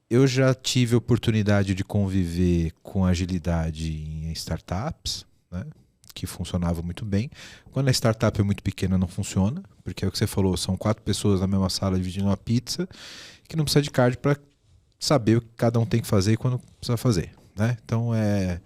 Eu já tive a oportunidade de conviver com agilidade em startups, né, que funcionava muito bem. Quando a startup é muito pequena, não funciona, porque é o que você falou, são 4 pessoas na mesma sala dividindo uma pizza, que não precisa de card para saber o que cada um tem que fazer e quando precisa fazer. Né? Então é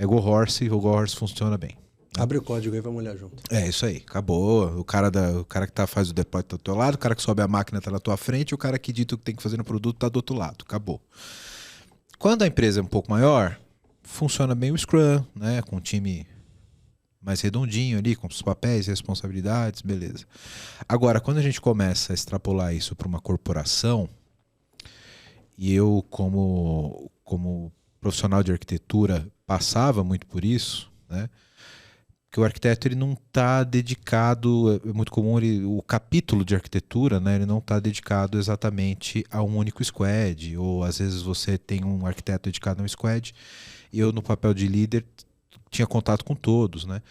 Go Horse, o Go Horse funciona bem. Abre o código aí, vamos olhar junto. É isso aí, acabou. O cara que faz o deploy tá do teu lado, o cara que sobe a máquina tá na tua frente, o cara que dita o que tem que fazer no produto tá do outro lado, acabou. Quando a empresa é um pouco maior, funciona bem o Scrum, né? Com um time mais redondinho ali, com os papéis e responsabilidades, beleza. Agora, quando a gente começa a extrapolar isso para uma corporação, e eu como profissional de arquitetura passava muito por isso, né? Que o arquiteto ele não está dedicado, é muito comum o capítulo de arquitetura, né, ele não está dedicado exatamente a um único squad, ou às vezes você tem um arquiteto dedicado a um squad, e eu no papel de líder tinha contato com todos, né?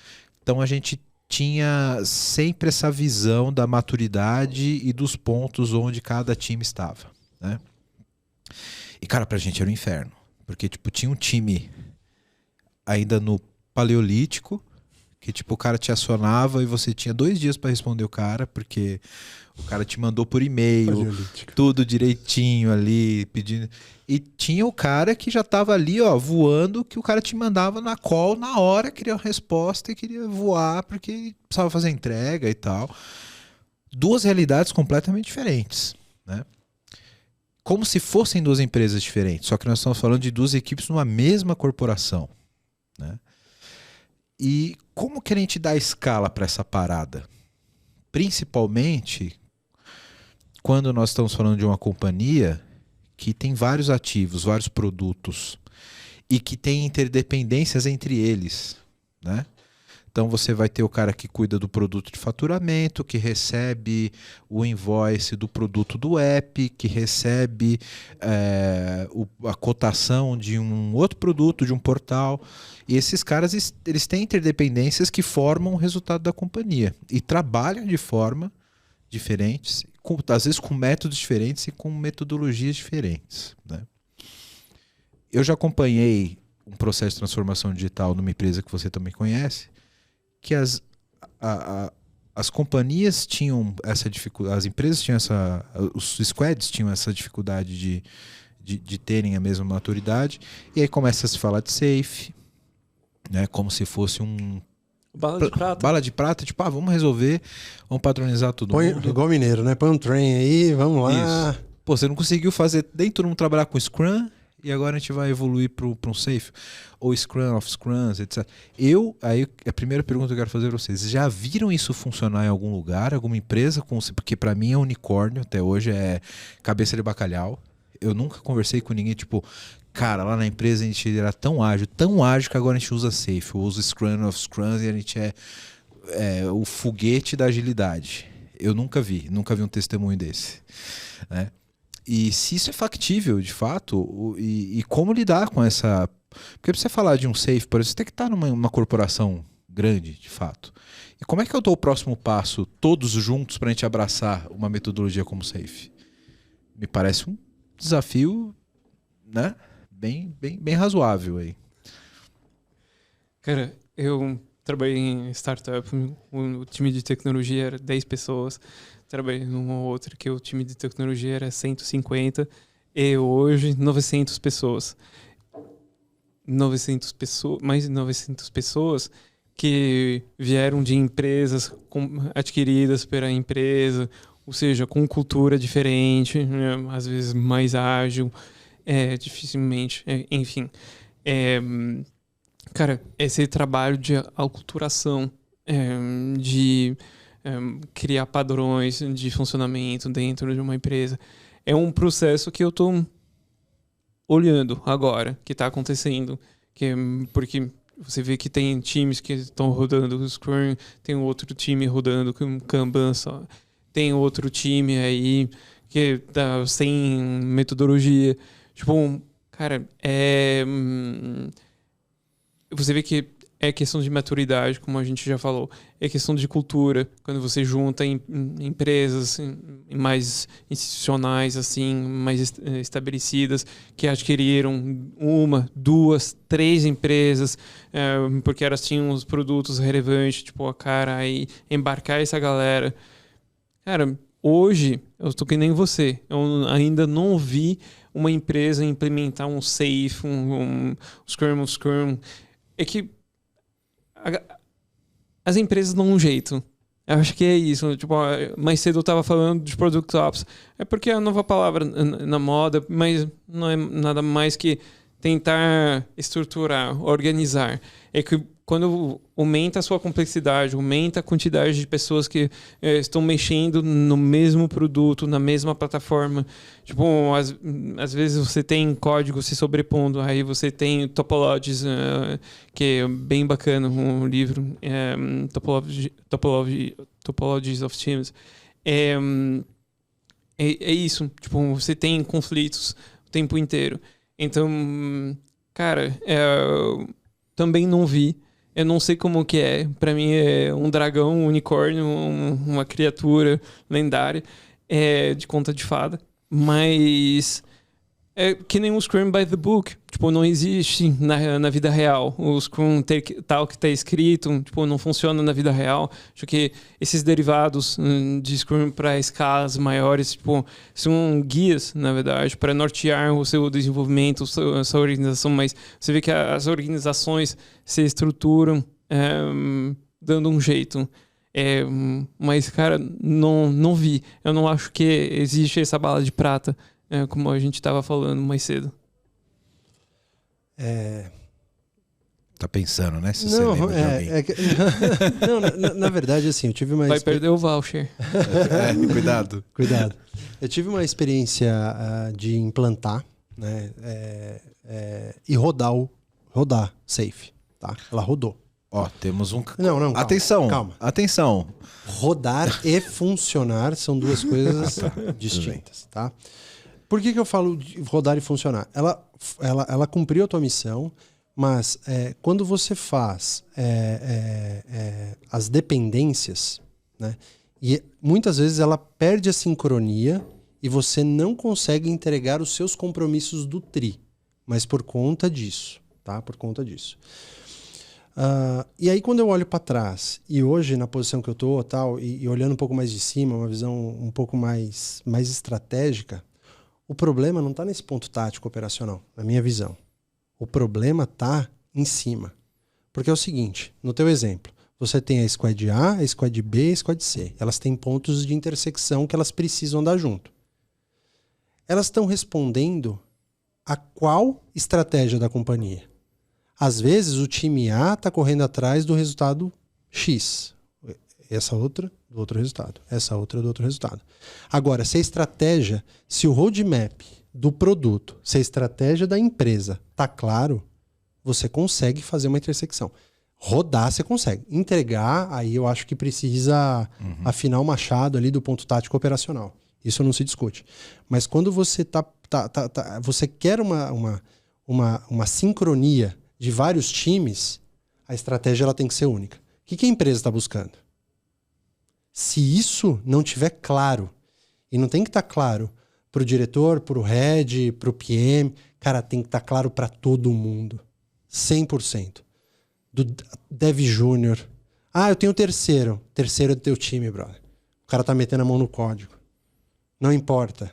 Então a gente tinha sempre essa visão da maturidade e dos pontos onde cada time estava, né? E cara, pra gente era um inferno, porque tipo tinha um time ainda no paleolítico, que tipo o cara te acionava e você tinha 2 dias para responder o cara, porque o cara te mandou por e-mail, tudo direitinho ali, pedindo. E tinha o cara que já tava ali, ó, voando, que o cara te mandava na call na hora, queria uma resposta e queria voar porque precisava fazer entrega e tal. 2 realidades completamente diferentes, né? Como se fossem 2 empresas diferentes, só que nós estamos falando de 2 equipes numa mesma corporação, né? E como que a gente dá escala para essa parada? Principalmente quando nós estamos falando de uma companhia que tem vários ativos, vários produtos e que tem interdependências entre eles, né? Então você vai ter o cara que cuida do produto de faturamento, que recebe o invoice do produto do app, que recebe a cotação de um outro produto, de um portal. E esses caras eles têm interdependências que formam o resultado da companhia e trabalham de forma diferentes, às vezes com métodos diferentes e com metodologias diferentes, né? Eu já acompanhei um processo de transformação digital numa empresa que você também conhece, que as companhias tinham essa dificuldade, as empresas tinham os squads tinham essa dificuldade de terem a mesma maturidade, e aí começa a se falar de safe, né, como se fosse bala de prata. Bala de prata, tipo, vamos resolver, vamos padronizar tudo mundo. Igual mineiro, né? Põe um trem aí, vamos lá. Isso. Pô, você não conseguiu fazer nem todo mundo trabalhar com Scrum, e agora a gente vai evoluir para um Safe, ou Scrum of Scrums, etc. Aí a primeira pergunta que eu quero fazer para vocês, já viram isso funcionar em algum lugar, alguma empresa? Porque para mim é unicórnio, até hoje é cabeça de bacalhau. Eu nunca conversei com ninguém, tipo, cara, lá na empresa a gente era tão ágil que agora a gente usa Safe, ou usa Scrum of Scrums e a gente é o foguete da agilidade. Eu nunca vi um testemunho desse, né? E se isso é factível, de fato, e como lidar com essa... Porque pra você falar de um safe, por exemplo, você tem que estar numa corporação grande, de fato. E como é que eu dou o próximo passo, todos juntos, para a gente abraçar uma metodologia como safe? Me parece um desafio, né, bem razoável aí. Cara, eu trabalhei em startup, o time de tecnologia era 10 pessoas. Trabalhei numa outra que o time de tecnologia era 150 e hoje 900 pessoas. 900 pessoas, mais de 900 pessoas que vieram de empresas adquiridas pela empresa, ou seja, com cultura diferente, né? Às vezes mais ágil, dificilmente, enfim. Cara, esse trabalho de aculturação, de criar padrões de funcionamento dentro de uma empresa, é um processo que eu estou olhando agora, que está acontecendo, porque você vê que tem times que estão rodando o Scrum, tem outro time rodando com Kanban só, tem outro time aí que tá sem metodologia. Tipo, cara, você vê que é questão de maturidade, como a gente já falou. É questão de cultura, quando você junta em empresas mais institucionais, assim, mais estabelecidas, que adquiriram 1, 2, 3 empresas, porque elas tinham os produtos relevantes, tipo, aí embarcar essa galera. Cara, hoje, eu tô que nem você. Eu ainda não vi uma empresa implementar um Safe, um Scrum. É que as empresas dão um jeito. Eu acho que é isso. Tipo, mais cedo eu estava falando de Product Ops. É porque é a nova palavra na moda, mas não é nada mais que tentar estruturar, organizar. É que quando aumenta a sua complexidade, aumenta a quantidade de pessoas que estão mexendo no mesmo produto, na mesma plataforma. Tipo, às vezes você tem código se sobrepondo, aí você tem topologies, que é bem bacana, um livro, Topologies of Teams. É isso, tipo, você tem conflitos o tempo inteiro. Então, cara, também não vi. Eu não sei como que é. Pra mim é um dragão, um unicórnio, uma criatura lendária de conta de fada. Mas é que nem um Scrum by the Book. Tipo, não existe na vida real. O Scrum tal que tá escrito, tipo, não funciona na vida real. Acho que esses derivados de Scrum para escalas maiores, tipo, são guias, na verdade, para nortear o seu desenvolvimento, a sua organização. Mas você vê que as organizações se estruturam dando um jeito. Mas, cara, não vi. Eu não acho que existe essa bala de prata, como a gente estava falando mais cedo. Tá pensando, né? Se você lembra de alguém. Não, na verdade, assim, eu tive uma... Vai perder o voucher. Cuidado. Cuidado. Eu tive uma experiência de implantar, né, e rodar Safe, tá?Ela rodou. Ó, temos um... Não, calma, atenção, calma. Atenção. Rodar e funcionar são duas coisas distintas, tá? Por que eu falo de rodar e funcionar? Ela cumpriu a tua missão, mas quando você faz as dependências, né, e muitas vezes ela perde a sincronia e você não consegue entregar os seus compromissos do TRI, mas por conta disso, tá? Por conta disso. E aí quando eu olho para trás, e hoje na posição que eu tô, tal, e olhando um pouco mais de cima, uma visão um pouco mais estratégica, o problema não está nesse ponto tático operacional, na minha visão. O problema está em cima. Porque é o seguinte, no teu exemplo, você tem a Squad A, a Squad B e a Squad C. Elas têm pontos de intersecção que elas precisam andar junto. Elas estão respondendo a qual estratégia da companhia? Às vezes o time A está correndo atrás do resultado X. Essa outra do outro resultado. Essa outra do outro resultado. Agora, se a estratégia, se o roadmap do produto, se a estratégia da empresa está claro, você consegue fazer uma intersecção. Rodar, você consegue. Entregar, aí eu acho que precisa afinar o machado ali do ponto tático operacional. Isso não se discute. Mas quando você você quer uma sincronia de vários times, a estratégia ela tem que ser única. O que a empresa está buscando? Se isso não tiver claro, e não tem que estar claro para o diretor, para o head, para o PM, cara, tem que estar claro para todo mundo. 100%. Do Dev Júnior. Eu tenho o terceiro. Terceiro é do teu time, brother. O cara tá metendo a mão no código. Não importa.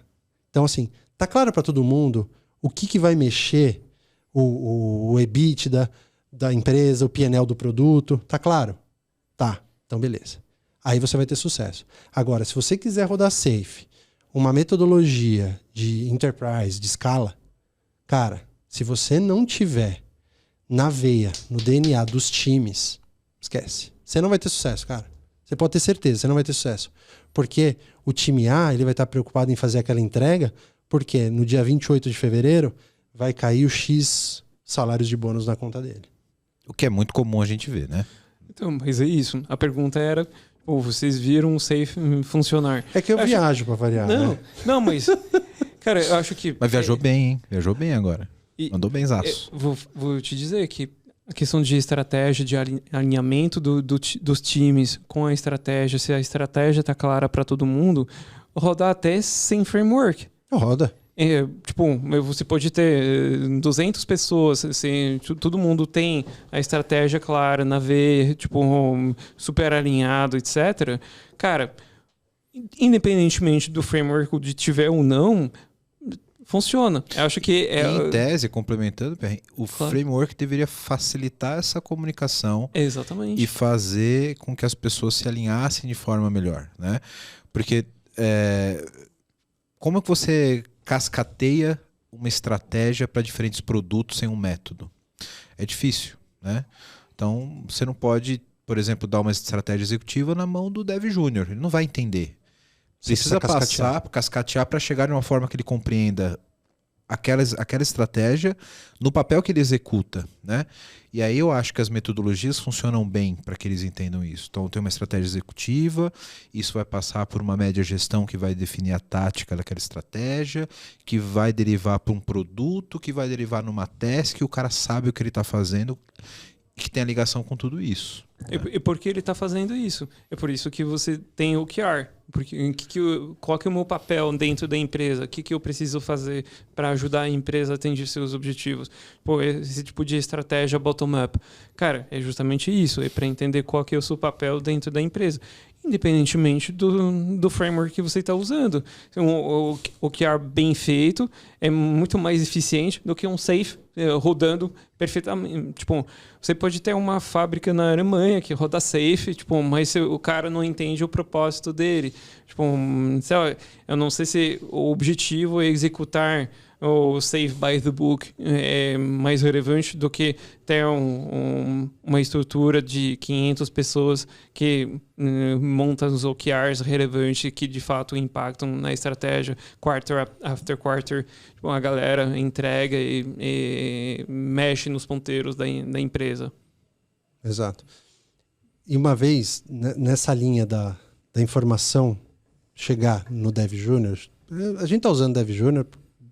Então, assim, tá claro para todo mundo o que vai mexer o EBITDA da empresa, o P&L do produto. Tá claro? Tá. Então, beleza. Aí você vai ter sucesso. Agora, se você quiser rodar Safe, uma metodologia de enterprise, de escala, cara, se você não tiver na veia, no DNA dos times, esquece. Você não vai ter sucesso, cara. Você pode ter certeza, você não vai ter sucesso. Porque o time A, ele vai estar preocupado em fazer aquela entrega, porque no dia 28 de fevereiro vai cair o X salários de bônus na conta dele. O que é muito comum a gente ver, né? Então, mas é isso. A pergunta era, vocês viram o Safe funcionar? É que eu viajo pra variar, né? Não, mas... Cara, eu acho que... Mas viajou bem, hein? Viajou bem agora. Mandou benzaço. Vou te dizer que a questão de estratégia, de alinhamento dos times com a estratégia, se a estratégia está clara para todo mundo, rodar até sem framework. Roda. Tipo, você pode ter 200 pessoas, assim, todo mundo tem a estratégia clara na veia, tipo, super alinhado, etc. Cara, independentemente do framework de tiver ou não, funciona. Eu acho que em tese, complementando, o Claro. framework deveria facilitar essa comunicação Exatamente. e fazer com que as pessoas se alinhassem de forma melhor, né? Porque como é que você cascateia uma estratégia para diferentes produtos sem um método? É difícil, né? Então, você não pode, por exemplo, dar uma estratégia executiva na mão do Dev Júnior. Ele não vai entender. Precisa passar, cascatear para chegar de uma forma que ele compreenda aquela estratégia no papel que ele executa, né? E aí eu acho que as metodologias funcionam bem para que eles entendam isso. Então tem uma estratégia executiva, isso vai passar por uma média gestão que vai definir a tática daquela estratégia, que vai derivar para um produto, que vai derivar numa task, que o cara sabe o que ele está fazendo, que tem a ligação com tudo isso. E por que ele está fazendo isso? É por isso que você tem o OKR. Porque, qual que é o meu papel dentro da empresa? O que eu preciso fazer para ajudar a empresa a atingir seus objetivos? Pô, esse tipo de estratégia bottom-up. Cara, é justamente isso. É para entender qual que é o seu papel dentro da empresa. Independentemente do framework que você está usando. O OKR bem feito é muito mais eficiente do que um safe rodando perfeitamente. Tipo, você pode ter uma fábrica na Alemanha que roda safe, tipo, mas o cara não entende o propósito dele. Tipo, sei lá, eu não sei se o objetivo é executar o Save by the Book é mais relevante do que ter uma estrutura de 500 pessoas que montam os OKRs relevantes que de fato impactam na estratégia quarter after quarter. Tipo, a galera entrega e mexe nos ponteiros da empresa. Exato. E uma vez, nessa linha da informação chegar no Dev Júnior, a gente está usando Dev Júnior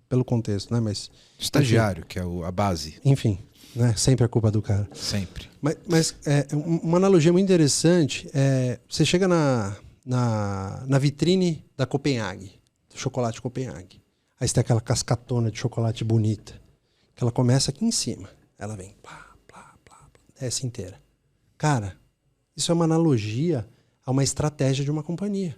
pelo contexto, né? Mas estagiário, enfim, que é a base. Enfim, né? Sempre é culpa do cara. Sempre. Mas uma analogia muito interessante é você chega na vitrine da Copenhague, do chocolate Copenhague. Aí você tem aquela cascatona de chocolate bonita, que ela começa aqui em cima. Ela vem, plá, plá, plá, desce inteira. Cara, isso é uma analogia a uma estratégia de uma companhia.